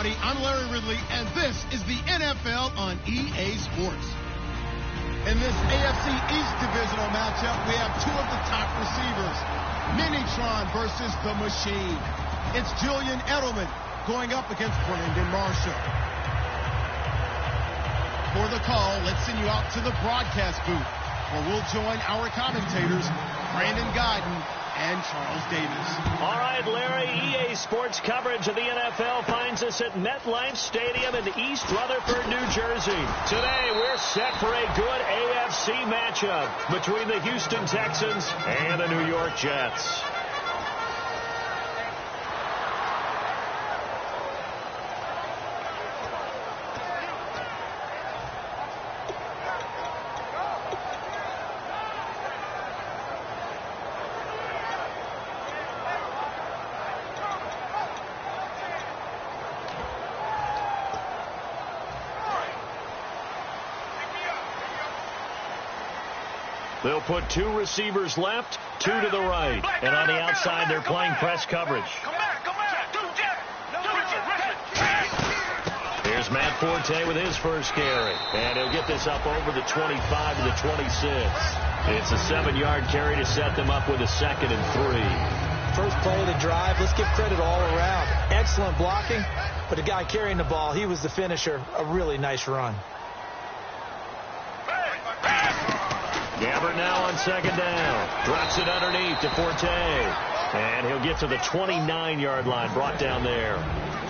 everybody. I'm Larry Ridley, and this is the NFL on EA Sports. In this AFC East divisional matchup, we have two of the top receivers. Minitron versus the Machine. It's Julian Edelman going up against Brandon Marshall. For the call, let's send you out to the broadcast booth, where we'll join our commentators, Brandon Guyton and Charles Davis. All right, Larry, EA Sports coverage of the NFL finds us at MetLife Stadium in East Rutherford, New Jersey. Today, we're set for a good AFC matchup between the Houston Texans and the New York Jets. They'll put two receivers left, two to the right. And on the outside, they're playing press coverage. Here's Matt Forte with his first carry. And he'll get this up over the 25 to the 26. It's a 7-yard carry to set them up with a 2nd and 3. First play of the drive. Let's give credit all around. Excellent blocking, but the guy carrying the ball, he was the finisher. A really nice run. Gabbert now on 2nd down. Drops it underneath to Forte. And he'll get to the 29-yard line, brought down there.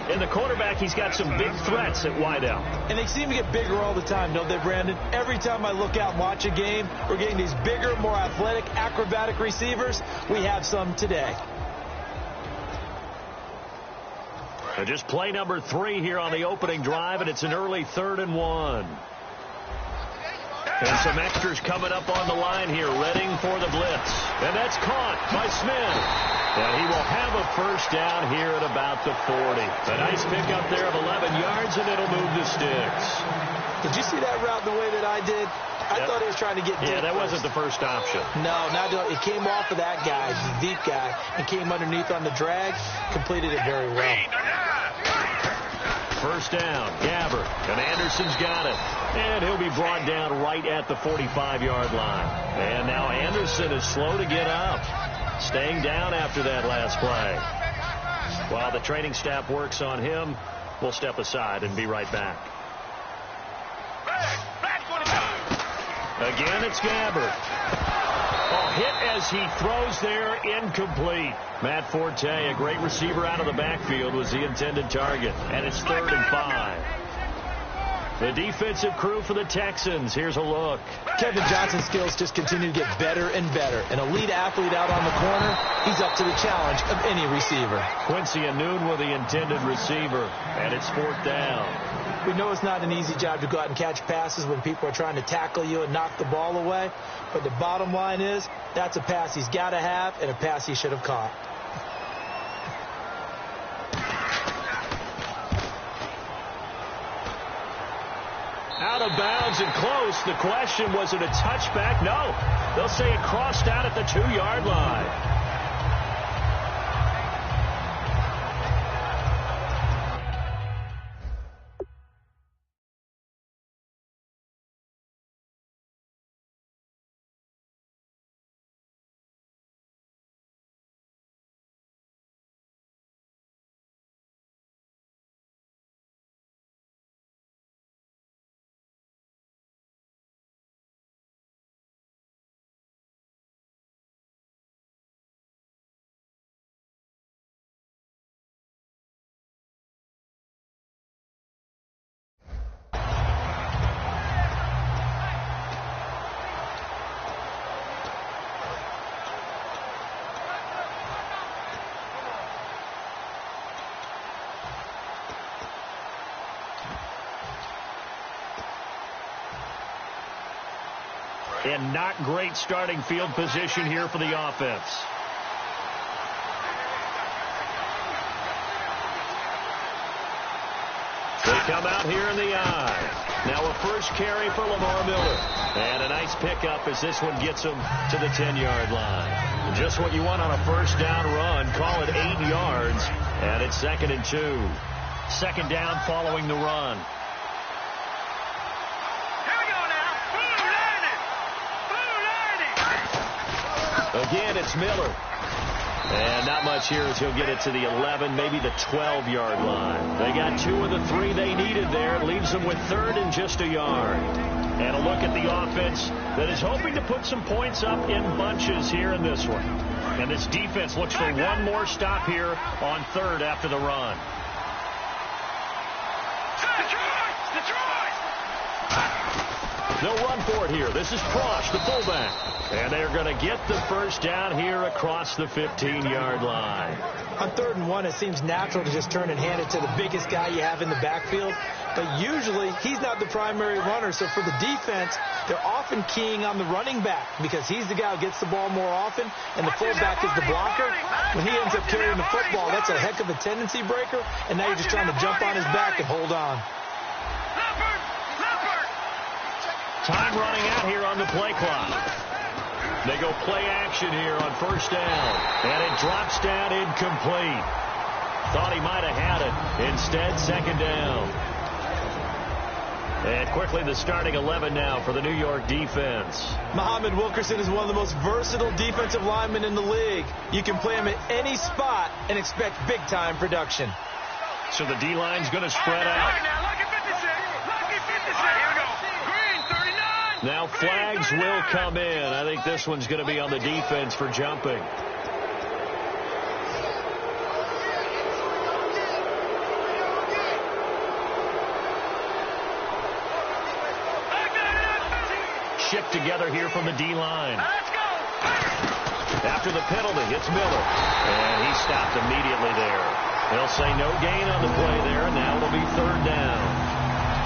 In the quarterback, he's got some big threats at wideout. And they seem to get bigger all the time, don't they, Brandon? Every time I look out and watch a game, we're getting these bigger, more athletic, acrobatic receivers. We have some today. Just play number 3 here on the opening drive, and it's an early 3rd and 1. And some extras coming up on the line here, readying for the blitz. And that's caught by Smith. And he will have a first down here at about the 40. A nice pickup there of 11 yards, and it'll move the sticks. Did you see that route the way that I did? I thought he was trying to get deep. Yeah, that wasn't the first option. No, it came off of that guy, the deep guy, and came underneath on the drag. Completed it very well. First down, Gabbert, and Anderson's got it. And he'll be brought down right at the 45-yard line. And now Anderson is slow to get up, staying down after that last play. While the training staff works on him, we'll step aside and be right back. Again, it's Gabbert. Hit as he throws there, incomplete. Matt Forte, a great receiver out of the backfield, was the intended target. And it's 3rd and 5. The defensive crew for the Texans. Here's a look. Kevin Johnson's skills just continue to get better and better. An elite athlete out on the corner. He's up to the challenge of any receiver. Quincy Anoon with the intended receiver. And it's 4th down. We know it's not an easy job to go out and catch passes when people are trying to tackle you and knock the ball away. But the bottom line is, that's a pass he's got to have and a pass he should have caught. Out of bounds and close. The question, was it a touchback? No. They'll say it crossed out at the 2-yard line. And not great starting field position here for the offense. They come out here in the eye. Now a first carry for Lamar Miller. And a nice pickup as this one gets him to the 10-yard line. Just what you want on a first down run. Call it 8 yards. And it's 2nd and 2. Second down following the run. Again, it's Miller. And not much here as he'll get it to the 11, maybe the 12-yard line. They got 2 of the 3 they needed there. It leaves them with 3rd and just a yard. And a look at the offense that is hoping to put some points up in bunches here in this one. And this defense looks for one more stop here on 3rd after the run. They'll run for it here. This is Prosh, the fullback. And they're going to get the first down here across the 15-yard line. On 3rd and 1, it seems natural to just turn and hand it to the biggest guy you have in the backfield. But usually, he's not the primary runner. So for the defense, they're often keying on the running back because he's the guy who gets the ball more often, and the fullback is the blocker. When he ends up carrying the football, that's a heck of a tendency breaker, and now you're just trying to jump on his back and hold on. Time running out here on the play clock. They go play action here on 1st down. And it drops down incomplete. Thought he might have had it. Instead, 2nd down. And quickly the starting 11 now for the New York defense. Muhammad Wilkerson is one of the most versatile defensive linemen in the league. You can play him at any spot and expect big-time production. So the D-line's going to spread out. Now flags will come in. I think this one's going to be on the defense for jumping. Shift together here from the D-line. After the penalty, it's Miller. And he stopped immediately there. They'll say no gain on the play there. Now it'll be 3rd down.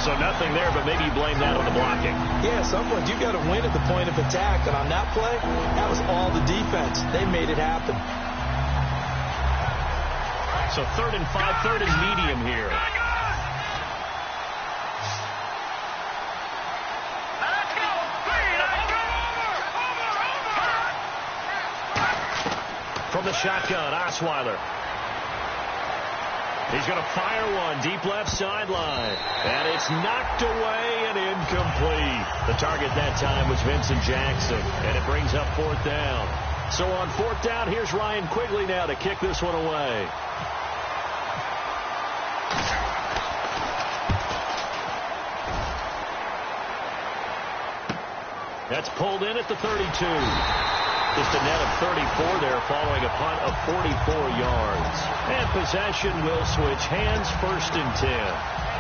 So nothing there, but maybe you blame that on the blocking. Yeah, at some point, you've got to win at the point of attack. And on that play, that was all the defense. They made it happen. So 3rd and 5, 3rd and medium here. From the shotgun, Osweiler. He's going to fire one deep left sideline. And it's knocked away and incomplete. The target that time was Vincent Jackson. And it brings up 4th down. So on 4th down, here's Ryan Quigley now to kick this one away. That's pulled in at the 32. Just a net of 34 there following a punt of 44 yards. And possession will switch hands, 1st and 10.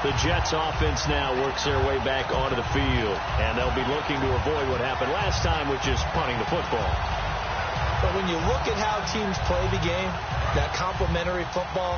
The Jets offense now works their way back onto the field. And they'll be looking to avoid what happened last time, which is punting the football. But when you look at how teams play the game, that complementary football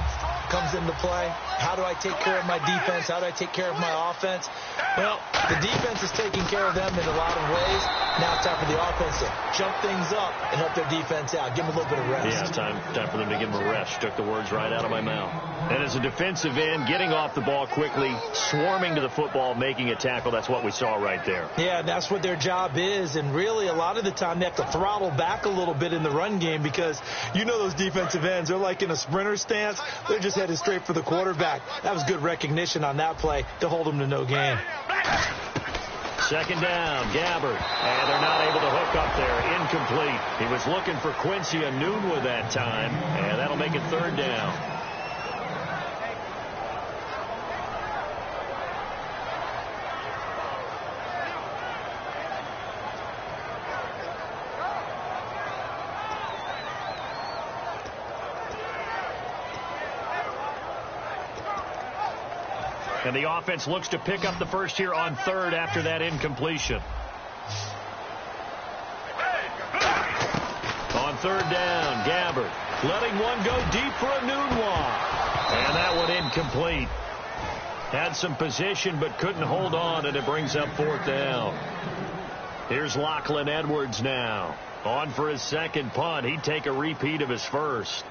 comes into play. How do I take care of my defense? How do I take care of my offense? Well, the defense is taking care of them in a lot of ways. Now it's time for the offense to jump things up and help their defense out. Give them a little bit of rest. Yeah, time for them to give them a rest. Took the words right out of my mouth. And as a defensive end, getting off the ball quickly, swarming to the football, making a tackle, that's what we saw right there. Yeah, that's what their job is. And really, a lot of the time, they have to throttle back a little bit in the run game because you know those defensive ends, they're like in a sprinter stance. They're just headed straight for the quarterback. That was good recognition on that play to hold them to no gain. 2nd down, Gabbard. And they're not able to hook up there. Incomplete. He was looking for Quincy Enunwa that time, and that'll make it 3rd down. And the offense looks to pick up the first here on 3rd after that incompletion. On 3rd down, Gabbard letting one go deep for Enunwa. And that one incomplete. Had some position but couldn't hold on, and it brings up 4th down. Here's Lachlan Edwards now. On for his 2nd punt. He'd take a repeat of his 1st.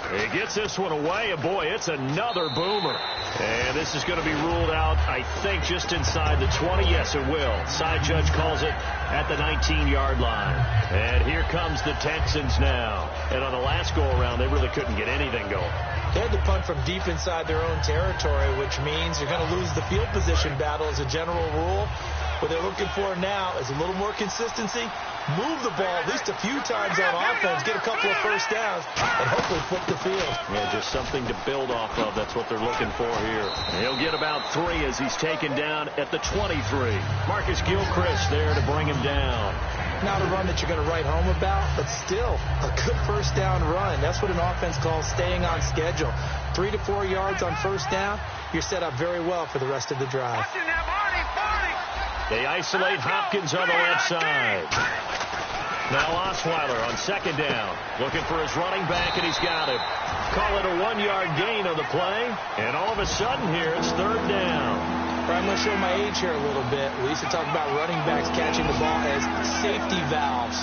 He gets this one away, and boy, it's another boomer. And this is going to be ruled out, I think, just inside the 20. Yes, it will. Side judge calls it at the 19-yard line. And here comes the Texans now. And on the last go-around, they really couldn't get anything going. They had to punt from deep inside their own territory, which means you're going to lose the field position battle as a general rule. What they're looking for now is a little more consistency, move the ball at least a few times on offense, get a couple of first downs, and hopefully flip the field. Yeah, just something to build off of. That's what they're looking for here. And he'll get about 3 as he's taken down at the 23. Marcus Gilchrist there to bring him down. Not a run that you're going to write home about, but still a good first down run. That's what an offense calls staying on schedule. 3 to 4 yards on first down, you're set up very well for the rest of the drive. They isolate Hopkins on the left side. Now Osweiler on second down, looking for his running back, and he's got him. Call it a 1-yard gain on the play, and all of a sudden here it's third down. I'm going to show my age here a little bit. We used to talk about running backs catching the ball as safety valves.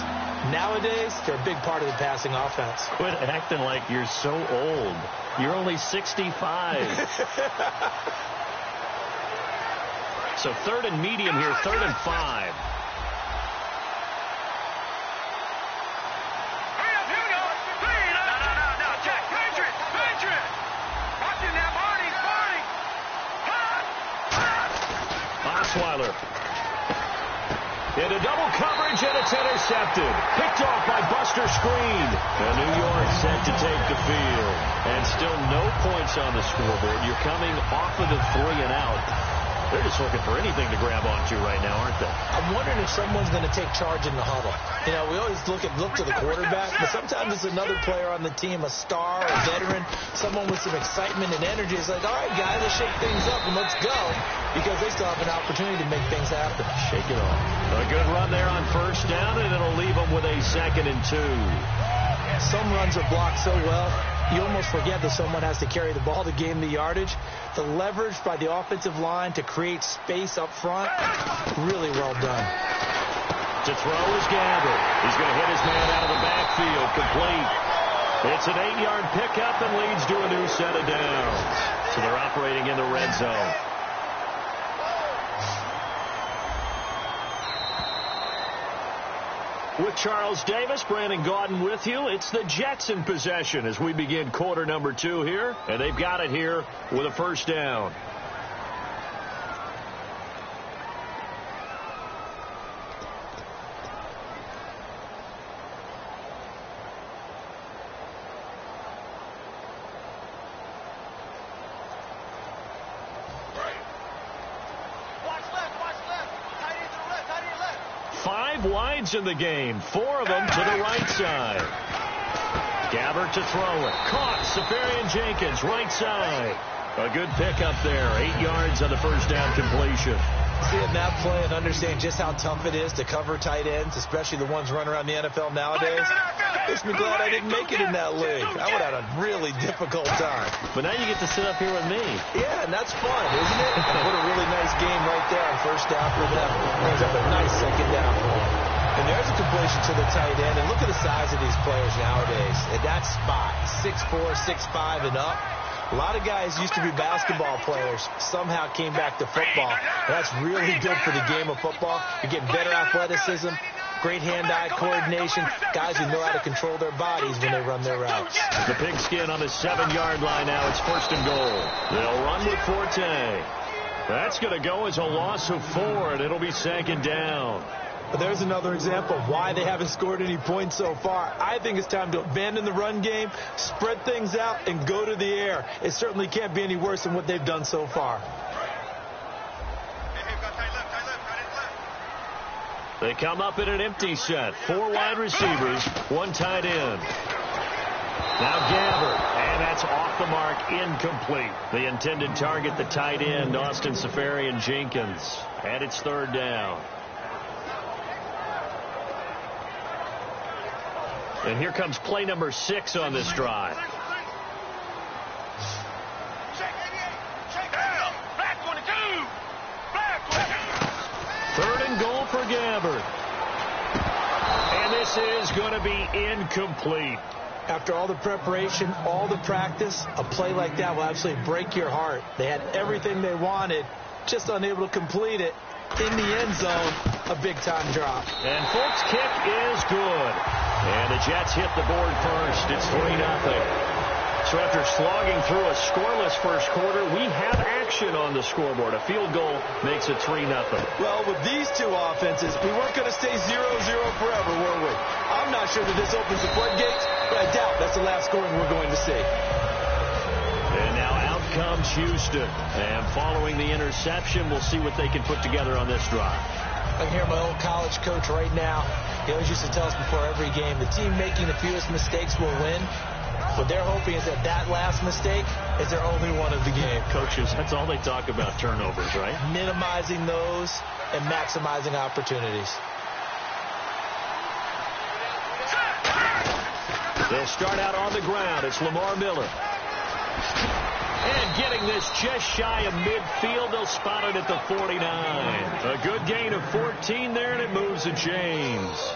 Nowadays, they're a big part of the passing offense. Quit acting like you're so old. You're only 65. So third and medium here, 3rd and 5. Osweiler into double coverage, and it's intercepted. Picked off by Buster Screen. And New York set to take the field. And still no points on the scoreboard. You're coming off of the 3 and out. They're just looking for anything to grab onto right now, aren't they? I'm wondering if someone's going to take charge in the huddle. You know, we always look to the quarterback, but sometimes it's another player on the team, a star, a veteran, someone with some excitement and energy. It's like, all right, guys, let's shake things up and let's go, because they still have an opportunity to make things happen. Shake it off. A good run there on first down, and it'll leave them with a 2nd and 2. Some runs are blocked so well, you almost forget that someone has to carry the ball to gain the yardage. The leverage by the offensive line to create space up front, really well done. To throw is Gabbert. He's going to hit his man out of the backfield, complete. It's an 8-yard pickup and leads to a new set of downs. So they're operating in the red zone. With Charles Davis, Brandon Gaudin with you. It's the Jets in possession as we begin quarter number 2 here. And they've got it here with a first down. Wides in the game, 4 of them to the right side. Gabbert to throw it. Caught. Safarian-Jenkins, right side. A good pickup there. 8 yards on the first down completion. Seeing that play and understanding just how tough it is to cover tight ends, especially the ones running around the NFL nowadays, makes me glad I didn't make it in that league. I would have had a really difficult time. But now you get to sit up here with me. Yeah, and that's fun, isn't it? What a really nice game right there on first down for them. Brings up a nice second down for them. And there's a completion to the tight end. And look at the size of these players nowadays. At that spot, 6'4", 6'5", and up. A lot of guys used to be basketball players, somehow came back to football. That's really good for the game of football. You're getting better athleticism, great hand-eye coordination, guys who know how to control their bodies when they run their routes. The pigskin on the 7-yard line now. It's 1st and goal. They'll run with Forte. That's going to go as a loss of 4, and it'll be 2nd down. But there's another example of why they haven't scored any points so far. I think it's time to abandon the run game, spread things out, and go to the air. It certainly can't be any worse than what they've done so far. They come up in an empty set. 4 wide receivers, 1 tight end. Now Gabbert, and that's off the mark, incomplete. The intended target, the tight end, Austin Safarian-Jenkins. And it's 3rd down. And here comes play number 6 on this drive. Third and goal for Gabbert. And this is going to be incomplete. After all the preparation, all the practice, a play like that will absolutely break your heart. They had everything they wanted, just unable to complete it. In the end zone, a big-time drop. And Folk's kick is good. And the Jets hit the board first. It's 3-0. So after slogging through a scoreless first quarter, we have action on the scoreboard. A field goal makes it 3-0. Well, with these two offenses, we weren't going to stay 0-0 forever, were we? I'm not sure that this opens the floodgates, but I doubt that's the last scoring we're going to see. And now out comes Houston. And following the interception, we'll see what they can put together on this drive. I can hear my old college coach right now. He always used to tell us before every game, the team making the fewest mistakes will win. What they're hoping is that that last mistake is their only one of the game. Coaches, that's all they talk about, turnovers, right? Minimizing those and maximizing opportunities. They'll start out on the ground. It's Lamar Miller. And getting this just shy of midfield, they'll spot it at the 49. A good gain of 14 there, and it moves to James.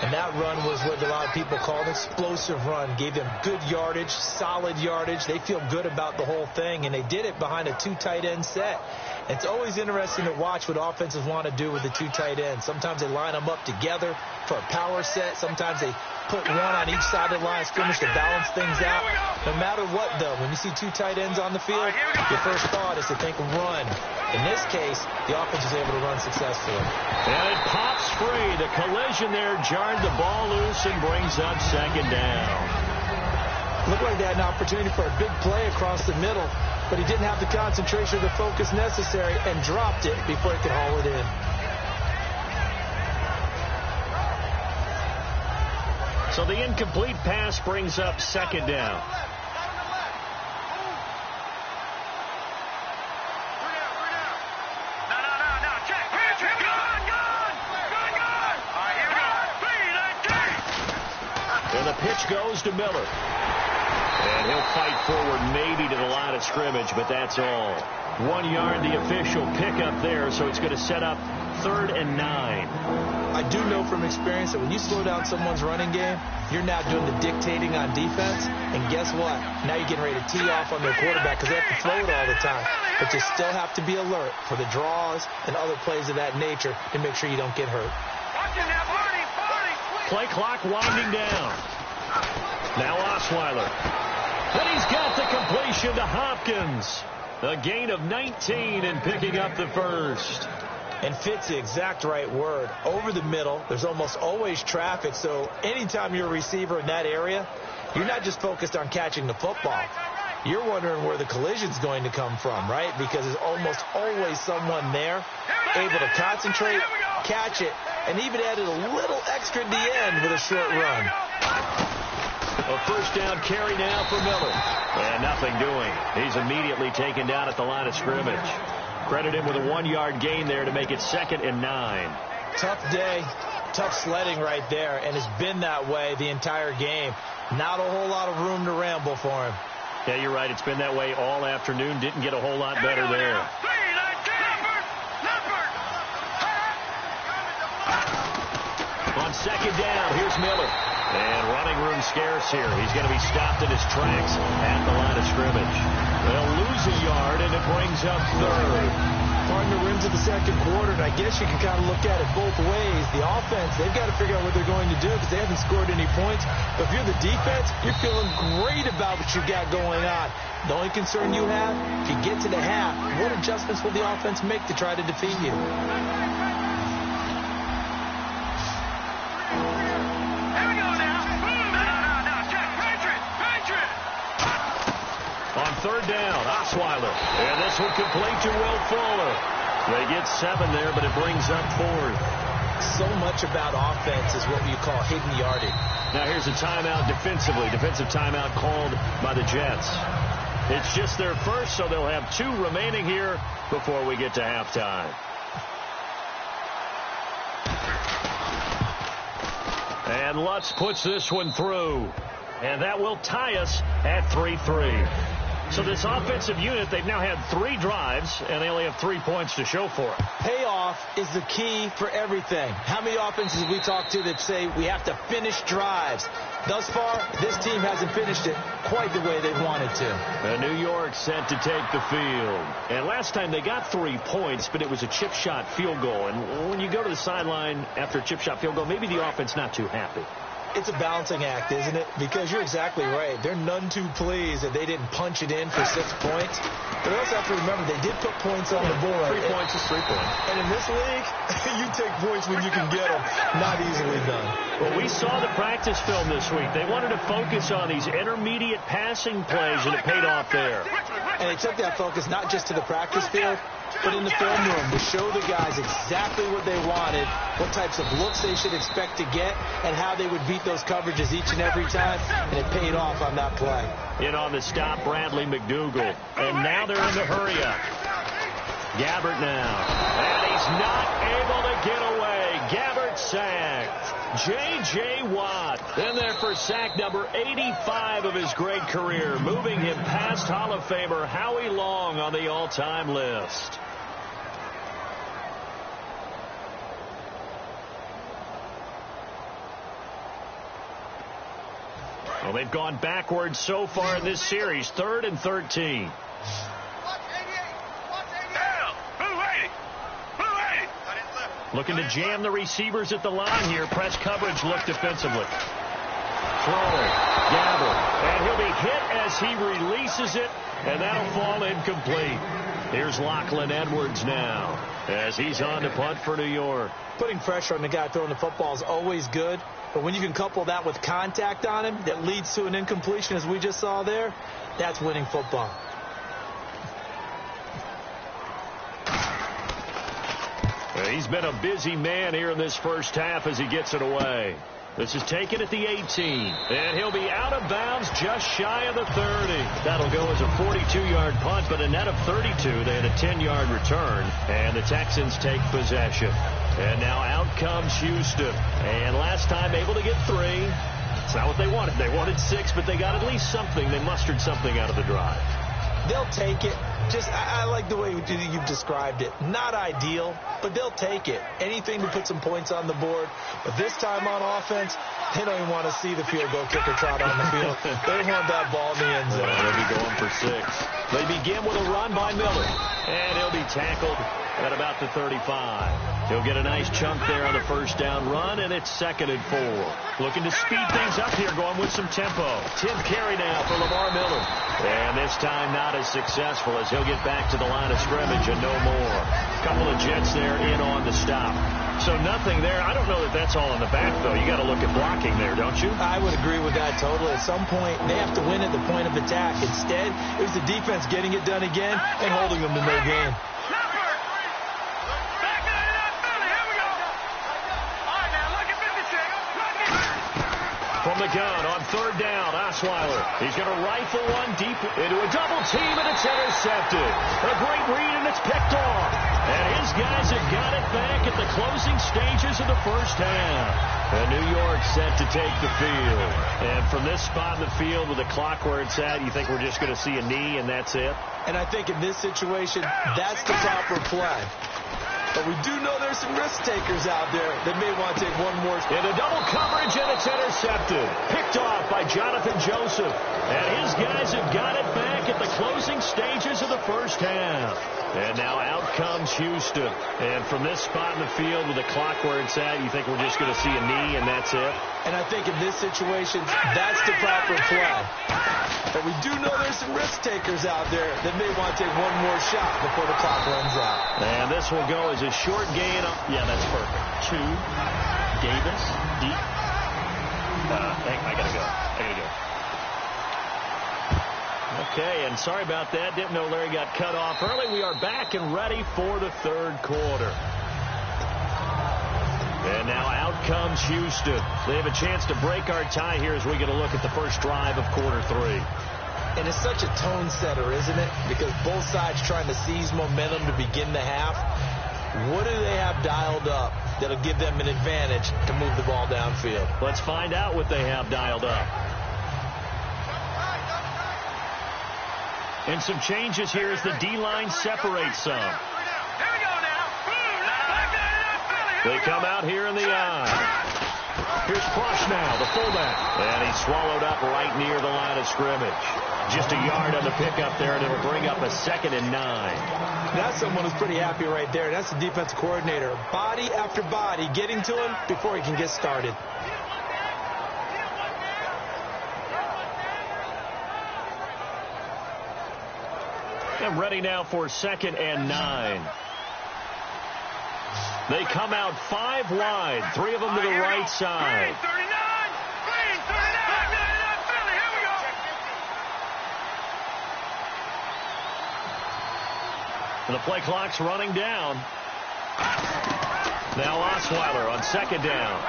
And that run was what a lot of people call an explosive run. Gave them good yardage, solid yardage. They feel good about the whole thing, and they did it behind a two tight end set. It's always interesting to watch what offenses want to do with the two tight ends. Sometimes they line them up together for a power set. Sometimes they put one on each side of the line of scrimmage to balance things out. No matter what, though, when you see two tight ends on the field, your first thought is to think run. In this case, the offense was able to run successfully. And it pops free. The collision there jarred the ball loose and brings up second down. Looked like they had an opportunity for a big play across the middle, but he didn't have the concentration or the focus necessary and dropped it before he could haul it in. So the incomplete pass brings up second down. And the pitch goes to Miller. And he'll fight forward maybe to the line of scrimmage, but that's all. 1 yard, the official pickup there, so it's going to set up 3rd and 9. I do know from experience that when you slow down someone's running game, you're now doing the dictating on defense. And guess what? Now you're getting ready to tee off on their quarterback because they have to throw it all the time. But you still have to be alert for the draws and other plays of that nature to make sure you don't get hurt. Play clock winding down. Now Osweiler. And he's got the completion to Hopkins. A gain of 19 and picking up the first. And fits the exact right word. Over the middle, there's almost always traffic, so anytime you're a receiver in that area, you're not just focused on catching the football. You're wondering where the collision's going to come from, right? Because there's almost always someone there able to concentrate, catch it, and even added a little extra at the end with a short run. A first down carry now for Miller. And nothing doing. He's immediately taken down at the line of scrimmage. Credit him with a 1 yard gain there to make it 2nd and 9. Tough day, tough sledding right there, and it's been that way the entire game. Not a whole lot of room to ramble for him. Yeah, you're right. It's been that way all afternoon. Didn't get a whole lot better there. On 2nd down, here's Miller. And running room scarce here. He's going to be stopped in his tracks at the line of scrimmage. They'll lose a yard, and it brings up 3rd. Pardon the rims of the second quarter, and I guess you can kind of look at it both ways. The offense, they've got to figure out what they're going to do because they haven't scored any points. But if you're the defense, you're feeling great about what you got going on. The only concern you have, if you get to the half, what adjustments will the offense make to try to defeat you? On 3rd down, Osweiler. And this one complete to Will Fuller. They get 7 there, but it brings up 4th. So much about offense is what you call hidden yardage. Now here's a timeout defensively. Defensive timeout called by the Jets. It's just their first, so they'll have 2 remaining here before we get to halftime. And Lutz puts this one through. And that will tie us at 3-3. So this offensive unit, they've now had 3 drives, and they only have 3 points to show for it. Payoff is the key for everything. How many offenses we talk to that say we have to finish drives? Thus far, this team hasn't finished it quite the way they wanted to. And New York set to take the field. And last time they got 3 points, but it was a chip shot field goal. And when you go to the sideline after a chip shot field goal, maybe the offense not too happy. It's a balancing act, isn't it? Because you're exactly right. They're none too pleased that they didn't punch it in for 6 points. But they also have to remember they did put points on the board. 3 points is 3 points. And in this league, you take points when you can get them. Not easily done. Well, we saw the practice film this week. They wanted to focus on these intermediate passing plays, and it paid off there. And they took that focus not just to the practice field, but in the film room to show the guys exactly what they wanted, what types of looks they should expect to get, and how they would beat those coverages each and every time, and it paid off on that play. In on the stop, Bradley McDougal. And now they're in the hurry-up. Gabbert now. And he's not able to get away. Gabbert sacked. J.J. Watt in there for sack number 85 of his great career, moving him past Hall of Famer Howie Long on the all-time list. Well, they've gone backwards so far in this series, 3rd and 13. Looking to jam the receivers at the line here. Press coverage look defensively. Throw. Gabbert. And he'll be hit as he releases it, and that'll fall incomplete. Here's Lachlan Edwards now as he's on to punt for New York. Putting pressure on the guy throwing the football is always good, but when you can couple that with contact on him that leads to an incompletion as we just saw there, that's winning football. He's been a busy man here in this first half as he gets it away. This is taken at the 18, and he'll be out of bounds just shy of the 30. That'll go as a 42-yard punt, but a net of 32. They had a 10-yard return, and the Texans take possession. And now out comes Houston. And last time able to get 3. It's not what they wanted. They wanted 6, but they got at least something. They mustered something out of the drive. They'll take it. I like the way you've described it. Not ideal, but they'll take it. Anything to put some points on the board. But this time on offense, they don't even want to see the field goal kicker trot on the field. They want that ball in the end zone. They'll be going for 6. They begin with a run by Miller. And he'll be tackled at about the 35. He'll get a nice chunk there on the first down run, and it's 2nd and 4. Looking to speed things up here, going with some tempo. 10th carry now for Lamar Miller. And this time not as successful as he'll get back to the line of scrimmage and no more. Couple of Jets there in on the stop. So nothing there. I don't know that that's all in the back, though. You got to look at blocking there, don't you? I would agree with that totally. At some point, they have to win at the point of attack. Instead, it was the defense getting it done again and holding them to no gain. From the gun on 3rd down, Osweiler. He's going to rifle one deep into a double team, and it's intercepted. A great read, and it's picked off. And his guys have got it back at the closing stages of the first half. And New York set to take the field. And from this spot in the field with the clock where it's at, you think we're just going to see a knee and that's it? And I think in this situation, that's the proper play. But we do know there's some risk takers out there that may want to take one more. Into double coverage, and it's intercepted. Picked off by Jonathan Joseph. And his guys have got it back at the closing stages of the first half. And now out comes Houston. And from this spot in the field with the clock where it's at, you think we're just going to see a knee and that's it? And I think in this situation, that's the proper play. But we do know there's some risk takers out there that may want to take one more shot before the clock runs out. And this will go as a short gain. Yeah, that's perfect. 2, Davis, deep. I got to go. Okay, and sorry about that. Didn't know Larry got cut off early. We are back and ready for the 3rd quarter. And now out comes Houston. They have a chance to break our tie here as we get a look at the first drive of quarter 3. And it's such a tone setter, isn't it? Because both sides trying to seize momentum to begin the half. What do they have dialed up that'll give them an advantage to move the ball downfield? Let's find out what they have dialed up. And some changes here as the D-line separates some. They come out here in the eye. Here's Crush now, the fullback. And he's swallowed up right near the line of scrimmage. Just a yard on the pickup there, and it'll bring up a 2nd and 9. That's someone who's pretty happy right there. That's the defensive coordinator. Body after body getting to him before he can get started. And ready now for 2nd and 9. They come out 5 wide, 3 of them to the right side. And the play clock's running down. Now Osweiler on 2nd down.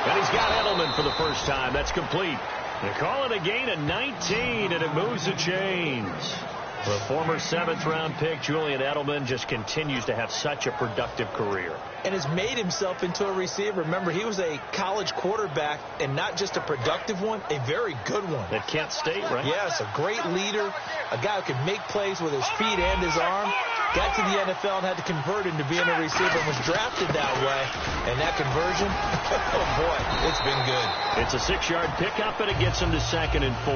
And he's got Edelman for the first time. That's complete. They call it a gain of 19, and it moves the chains. The former 7th-round pick, Julian Edelman, just continues to have such a productive career. And has made himself into a receiver. Remember, he was a college quarterback, and not just a productive one, a very good one. At Kent State, right? Yes, a great leader, a guy who can make plays with his feet and his arm. Got to the NFL and had to convert into being a receiver and was drafted that way. And that conversion, oh boy, it's been good. It's a 6-yard pickup, and it gets him to 2nd and 4.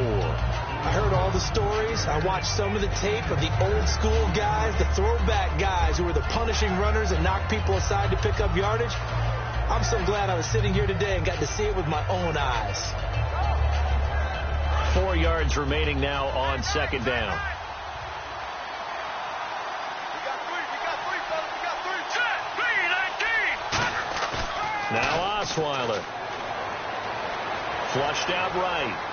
I heard all the stories. I watched some of the tape of the old school guys, the throwback guys who were the punishing runners and knocked people aside to pick up yardage. I'm so glad I was sitting here today and got to see it with my own eyes. 4 yards remaining now on 2nd down. Now Osweiler. Flushed out right.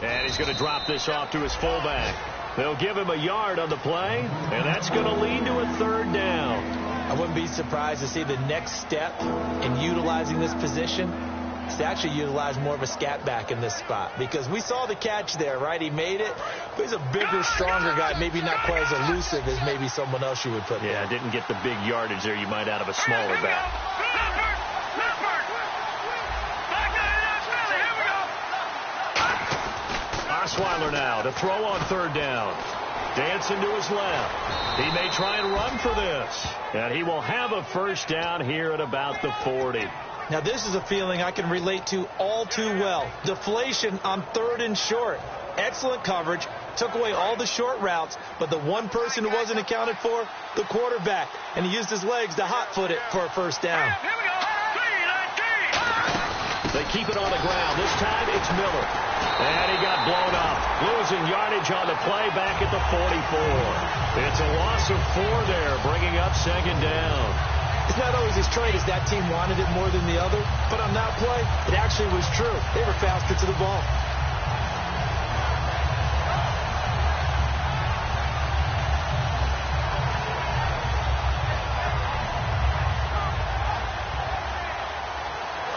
And he's going to drop this off to his fullback. They'll give him a yard on the play, and that's going to lead to a 3rd down. I wouldn't be surprised to see the next step in utilizing this position is to actually utilize more of a scat back in this spot, because we saw the catch there, right? He made it, but he's a bigger, stronger guy, maybe not quite as elusive as maybe someone else you would put there. Yeah, didn't get the big yardage there you might out of a smaller back. Osweiler now to throw on 3rd down. Dancing to his left. He may try and run for this. And he will have a 1st down here at about the 40. Now, this is a feeling I can relate to all too well. Deflation on 3rd and short. Excellent coverage. Took away all the short routes. But the one person who wasn't accounted for, the quarterback. And he used his legs to hot-foot it for a 1st down. They keep it on the ground. This time it's Miller. And he got blown up. Losing yardage on the play back at the 44. It's a loss of 4 there, bringing up 2nd down. It's not always as straight as that team wanted it more than the other, but on that play, it actually was true. They were faster to the ball.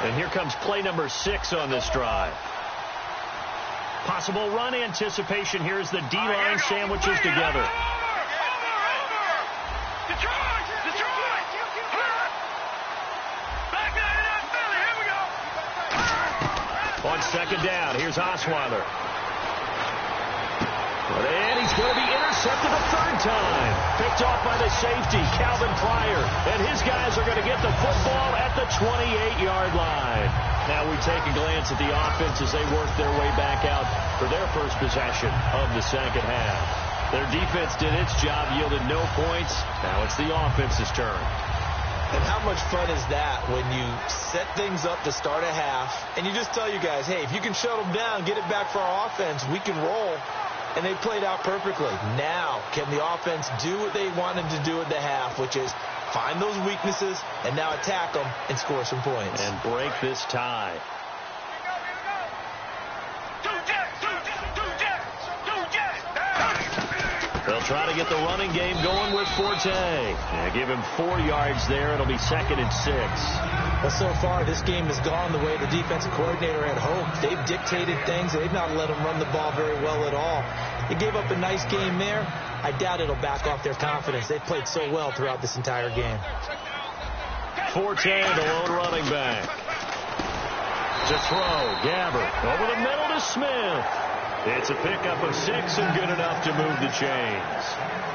And here comes play number 6 on this drive. Possible run anticipation here as the D-line sandwiches together. On 2nd down, here's Osweiler. And he's going to be intercepted a 3rd time. Picked off by the safety, Calvin Pryor. And his guys are going to get the football at the 28-yard line. Now we take a glance at the offense as they work their way back out for their first possession of the 2nd half. Their defense did its job, yielded no points. Now it's the offense's turn. And how much fun is that when you set things up to start a half and you just tell you guys, hey, if you can shut them down, get it back for our offense, we can roll. And they played out perfectly. Now, can the offense do what they wanted to do at the half, which is find those weaknesses and now attack them and score some points. And break this tie. They'll try to get the running game going with Forte. Yeah, give him 4 yards there. It'll be 2nd and 6. Well, so far, this game has gone the way the defensive coordinator had hoped. They've dictated things. They've not let them run the ball very well at all. They gave up a nice game there. I doubt it'll back off their confidence. They've played so well throughout this entire game. Forte, the lone running back. To throw, Gabbert. Over the middle to Smith. It's a pickup of 6 and good enough to move the chains.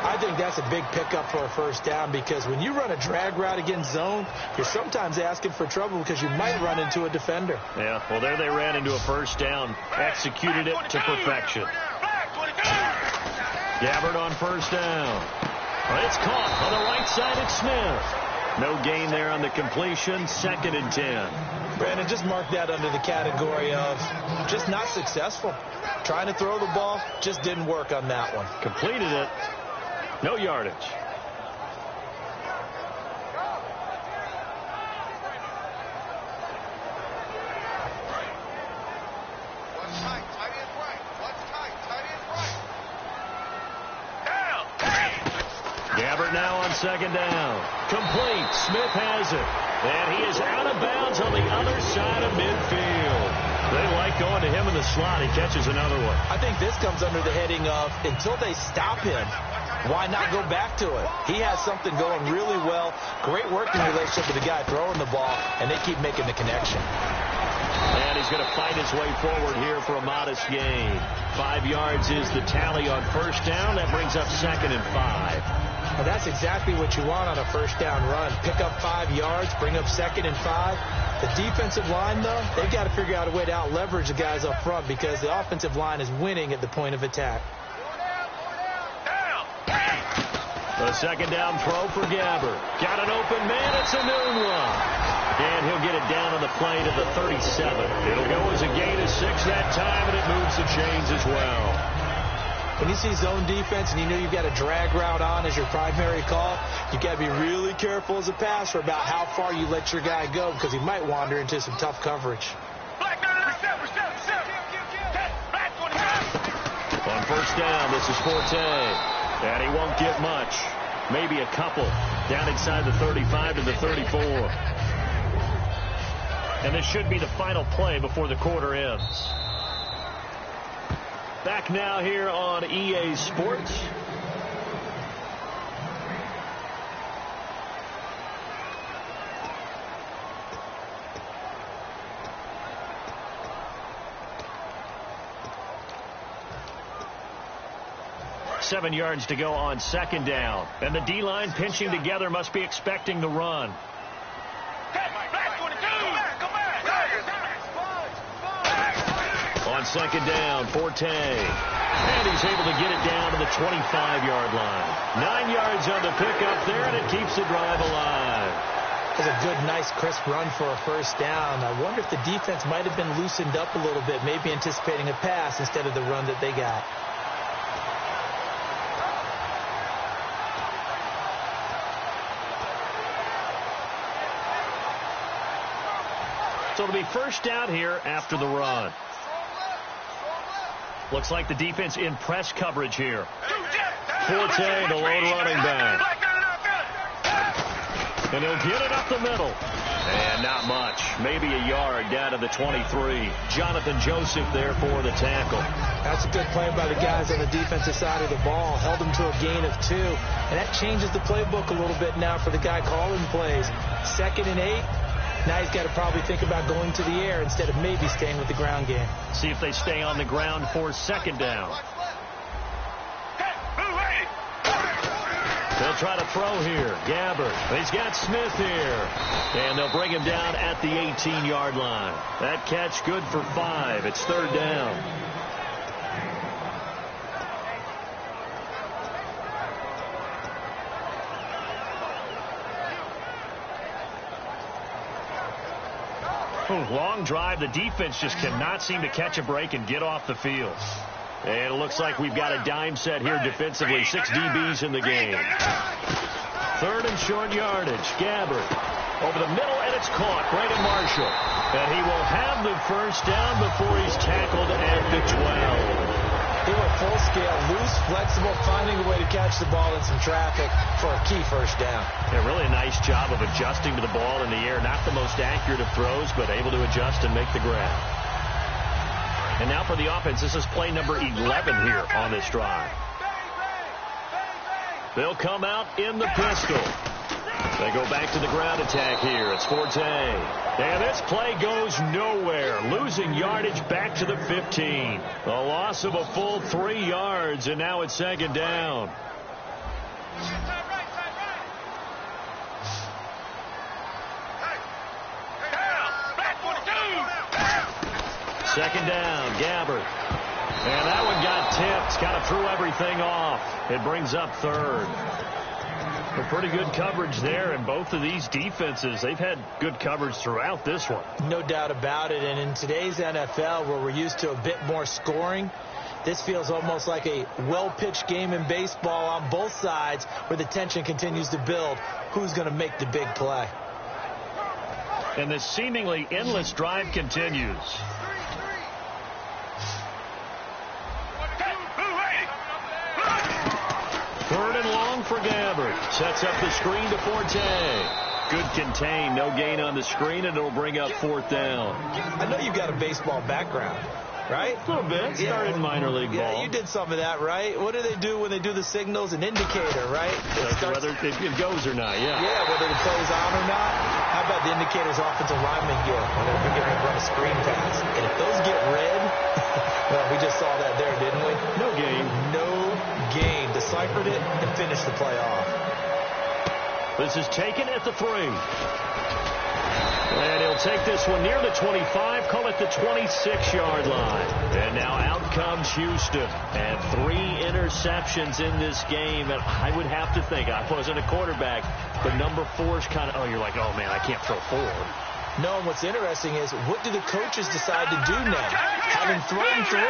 I think that's a big pickup for a first down because when you run a drag route against zone, you're sometimes asking for trouble because you might run into a defender. Yeah, well, there they ran into a first down, executed it to perfection. Gabbert on first down. Well, it's caught on the right side of Smith. No gain there on the completion, 2nd and 10. Brandon, just mark that under the category of just not successful. Trying to throw the ball, just didn't work on that one. Completed it. No yardage. Gabbert now on 2nd down. Complete. Smith has it. And he is out of bounds on the other side of midfield. They like going to him in the slot. He catches another one. I think this comes under the heading of until they stop him, why not go back to it? He has something going really well. Great working relationship with the guy throwing the ball, and they keep making the connection. And he's going to fight his way forward here for a modest gain. 5 yards is the tally on first down. That brings up 2nd and 5. Well, that's exactly what you want on a first down run. Pick up 5 yards, bring up 2nd and 5. The defensive line, though, they've got to figure out a way to out-leverage the guys up front because the offensive line is winning at the point of attack. The 2nd down throw for Gabbert. Got an open man. It's a noon one. And he'll get it down on the play to the 37. It'll go as a gain of 6 that time, and it moves the chains as well. When you see zone defense and you know you've got a drag route on as your primary call, you've got to be really careful as a passer about how far you let your guy go because he might wander into some tough coverage. On first down, this is Forte. And he won't get much. Maybe a couple. Down inside the 35 to the 34. And this should be the final play before the quarter ends. Back now here on EA Sports. Seven yards to go on 2nd down. And the D-line pinching together must be expecting the run. On 2nd down, Forte. And he's able to get it down to the 25-yard line. 9 yards on the pickup there, and it keeps the drive alive. That's a good, nice, crisp run for a first down. I wonder if the defense might have been loosened up a little bit, maybe anticipating a pass instead of the run that they got. So it'll be first down here after the run. Looks like the defense in press coverage here. Forte, the lone running back. And he'll get it up the middle. And not much. Maybe a yard down to the 23. Jonathan Joseph there for the tackle. That's a good play by the guys on the defensive side of the ball. Held them to a gain of 2. And that changes the playbook a little bit now for the guy calling plays. 2nd and 8. Now he's got to probably think about going to the air instead of maybe staying with the ground game. See if they stay on the ground for 2nd down. They'll try to throw here. Gabbert. He's got Smith here. And they'll bring him down at the 18-yard line. That catch good for 5. It's 3rd down. Long drive. The defense just cannot seem to catch a break and get off the field. And it looks like we've got a dime set here defensively. 6 DBs in the game. 3rd and short yardage. Gabbert over the middle, and it's caught. Brandon Marshall. And he will have the first down before he's tackled at the 12. They were full scale, loose, flexible, finding a way to catch the ball in some traffic for a key first down. Yeah, really a nice job of adjusting to the ball in the air. Not the most accurate of throws, but able to adjust and make the grab. And now for the offense, this is play number 11 here on this drive. They'll come out in the pistol. They go back to the ground attack here. It's Forte. And this play goes nowhere. Losing yardage back to the 15. A loss of a full 3 yards, and now it's second down. Second down, Gabbert. And that one got tipped. Kind of threw everything off. It brings up third. A pretty good coverage there, and both of these defenses, they've had good coverage throughout this one. No doubt about it, and in today's NFL, where we're used to a bit more scoring, this feels almost like a well-pitched game in baseball on both sides where the tension continues to build. Who's going to make the big play? And this seemingly endless drive continues. Third and long for Gabbert. Sets up the screen to Forte. Good contain. No gain on the screen, and it'll bring up fourth down. I know you've got a baseball background, right? A little bit. Started in minor league ball. Yeah, you did some of that, right? What do they do when they do the signals? An indicator, right? Whether it goes or not, yeah. Yeah, whether the play's on or not. How about the indicators offensive linemen get when they're getting ready to run a screen pass? And if those get red, well, we just saw that there, didn't we? No gain. No gain. Deciphered it and finished the play off. This is taken at the 3. And he'll take this one near the 25, call it the 26-yard line. And now out comes Houston. And 3 interceptions in this game. And I would have to think, I wasn't a quarterback, but number 4 is kind of, you're like, oh, man, I can't throw 4. No, and what's interesting is, what do the coaches decide to do now? Having thrown 3,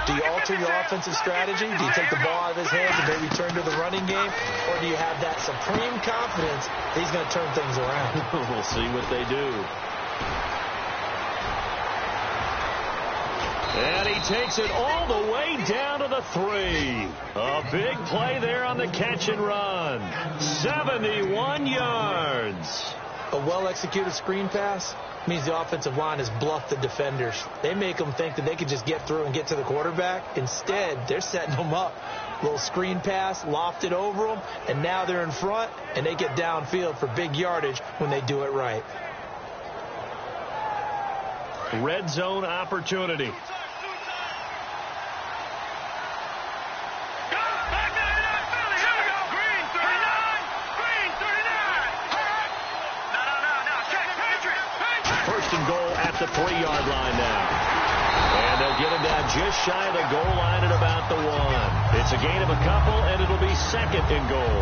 do you alter your offensive strategy? Do you take the ball out of his hands and maybe turn to the running game? Or do you have that supreme confidence that he's going to turn things around? We'll see what they do. And he takes it all the way down to the 3. A big play there on the catch and run. 71 yards. A well-executed screen pass means the offensive line has bluffed the defenders. They make them think that they can just get through and get to the quarterback. Instead, they're setting them up. Little screen pass, lofted over them, and now they're in front, and they get downfield for big yardage when they do it right. Red zone opportunity. The 3-yard line now. And they'll get him down just shy of the goal line at about the 1. It's a gain of a couple, and it'll be second and goal.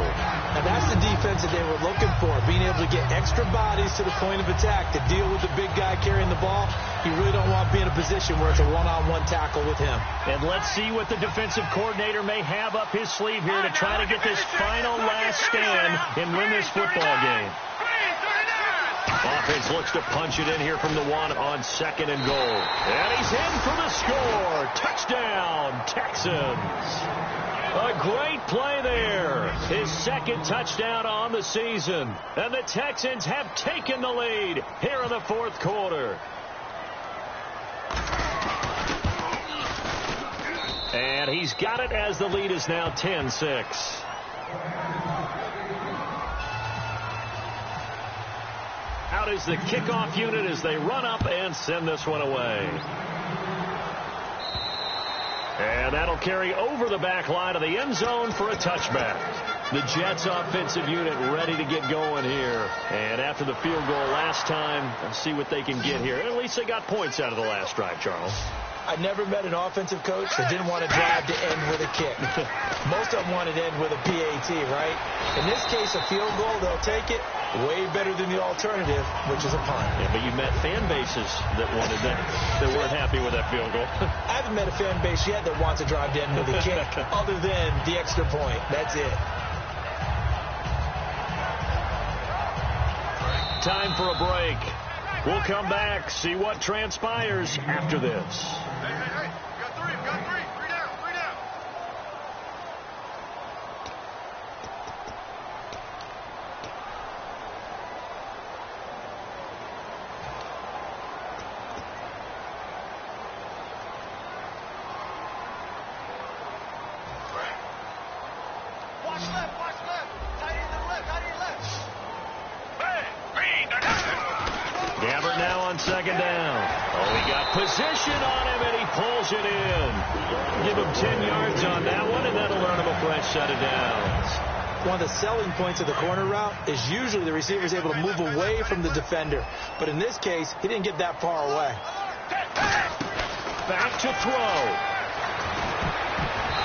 And that's the defense that they were looking for, being able to get extra bodies to the point of attack to deal with the big guy carrying the ball. You really don't want to be in a position where it's a one-on-one tackle with him. And let's see what the defensive coordinator may have up his sleeve here to try to get this final last stand and win this football game. Offense looks to punch it in here from the 1 on second and goal. And he's in for the score. Touchdown, Texans. A great play there. His second touchdown on the season. And the Texans have taken the lead here in the fourth quarter. And he's got it as the lead is now 10-6. Out is the kickoff unit as they run up and send this one away. And that'll carry over the back line of the end zone for a touchback. The Jets offensive unit ready to get going here. And after the field goal last time, let's see what they can get here. At least they got points out of the last drive, Charles. I never met an offensive coach that didn't want to drive to end with a kick. Most of them wanted to end with a PAT, right? In this case, a field goal, they'll take it. Way better than the alternative, which is a punt. Yeah, but you met fan bases that wanted that weren't happy with that field goal. I haven't met a fan base yet that wants to drive to end with a kick, other than the extra point. That's it. Time for a break. We'll come back, see what transpires after this. Hey. Got three. Three down. Watch left. Tight end left. on second down. Oh, he got position on him, and he pulls it in. Give him 10 yards on that one, and that'll earn him a fresh set of downs. One of the selling points of the corner route is usually the receiver is able to move away from the defender. But in this case, he didn't get that far away. Back to throw.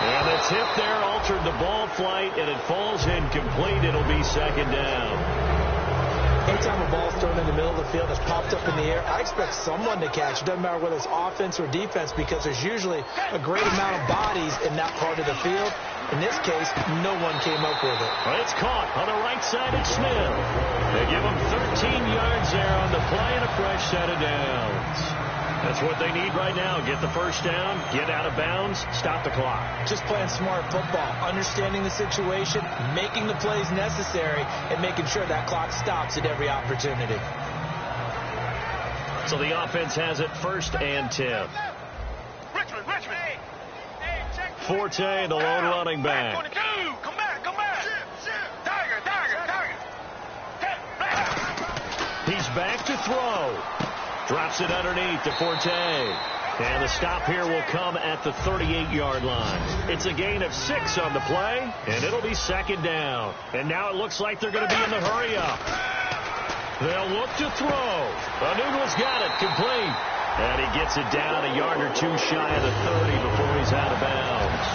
And the tip there altered the ball flight, and it falls incomplete. It'll be second down. Anytime a ball's thrown in the middle of the field that's popped up in the air, I expect someone to catch. It doesn't matter whether it's offense or defense, because there's usually a great amount of bodies in that part of the field. In this case, no one came up with it. Well, it's caught on the right side of Smith. They give him 13 yards there on the play and a fresh set of downs. That's what they need right now. Get the first down, get out of bounds, stop the clock. Just playing smart football, understanding the situation, making the plays necessary, and making sure that clock stops at every opportunity. So the offense has it 1st and 10. Richmond. Forte, the lone running back. Come back. Tiger. He's back to throw. Drops it underneath to Forte. And the stop here will come at the 38-yard line. It's a gain of 6 on the play, and it'll be second down. And now it looks like they're going to be in the hurry-up. They'll look to throw. Anunu's got it, complete. And he gets it down a yard or two shy of the 30 before he's out of bounds.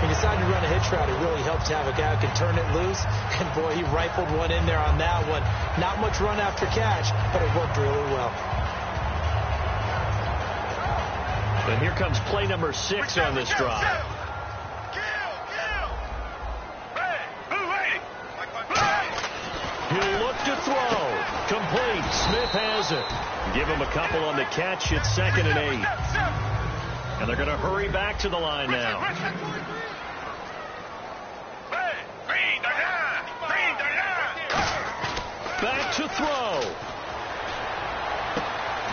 He decided to run a hitch route. It really helps to have a guy who can turn it loose. And, boy, he rifled one in there on that one. Not much run after catch, but it worked really well. And here comes play number 6 on this drive. He'll look to throw. Complete. Smith has it. Give him a couple on the catch. It's 2nd and 8. And they're going to hurry back to the line now. Back to throw.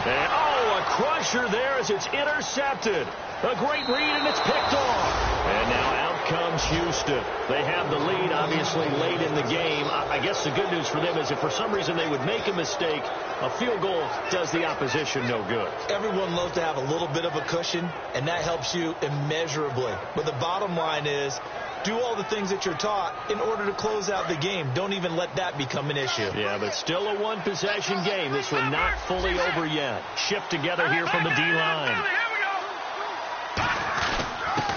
And, a crusher there as it's intercepted. A great read, and it's picked off. And now out comes Houston. They have the lead, obviously, late in the game. I guess the good news for them is if for some reason they would make a mistake, a field goal does the opposition no good. Everyone loves to have a little bit of a cushion, and that helps you immeasurably. But the bottom line is, do all the things that you're taught in order to close out the game. Don't even let that become an issue. Yeah, but still a one-possession game. This one not fully over yet. Shift together here from the D-line.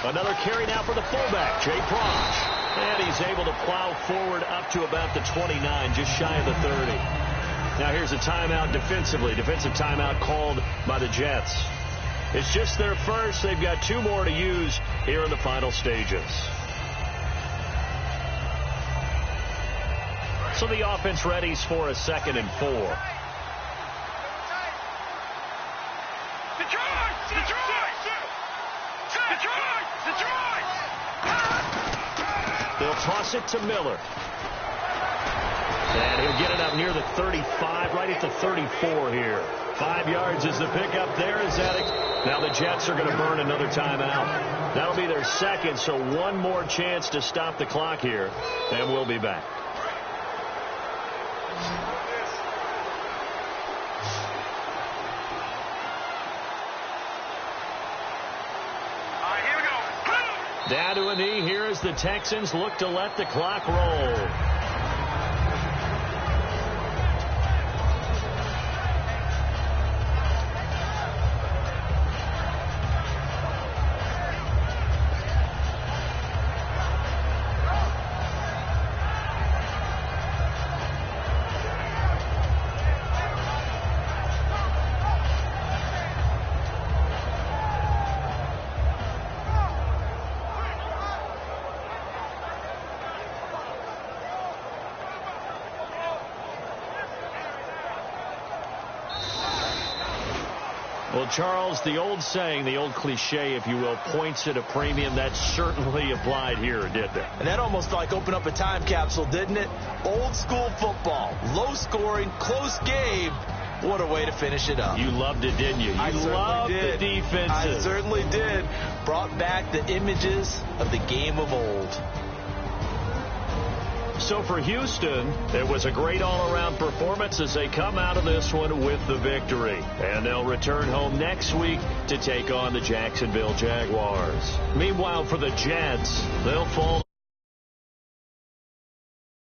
Another carry now for the fullback, Jay Prosch. And he's able to plow forward up to about the 29, just shy of the 30. Now here's a timeout defensively. Defensive timeout called by the Jets. It's just their first. They've got 2 more to use here in the final stages. So the offense readies for a 2nd and 4. They'll toss it to Miller. And he'll get it up near the 35, right at the 34 here. 5 yards is the pickup there. Is that it? Now the Jets are going to burn another timeout. That'll be their 2nd, so one more chance to stop the clock here. And we'll be back. Down to a knee here as the Texans look to let the clock roll. Well, Charles, the old saying, the old cliche, if you will, points at a premium. That certainly applied here, didn't it? And that almost like opened up a time capsule, didn't it? Old school football, low scoring, close game. What a way to finish it up. You loved it, didn't you? You loved the defenses. I certainly did. Brought back the images of the game of old. So for Houston, it was a great all-around performance as they come out of this one with the victory. And they'll return home next week to take on the Jacksonville Jaguars. Meanwhile, for the Jets, they'll fall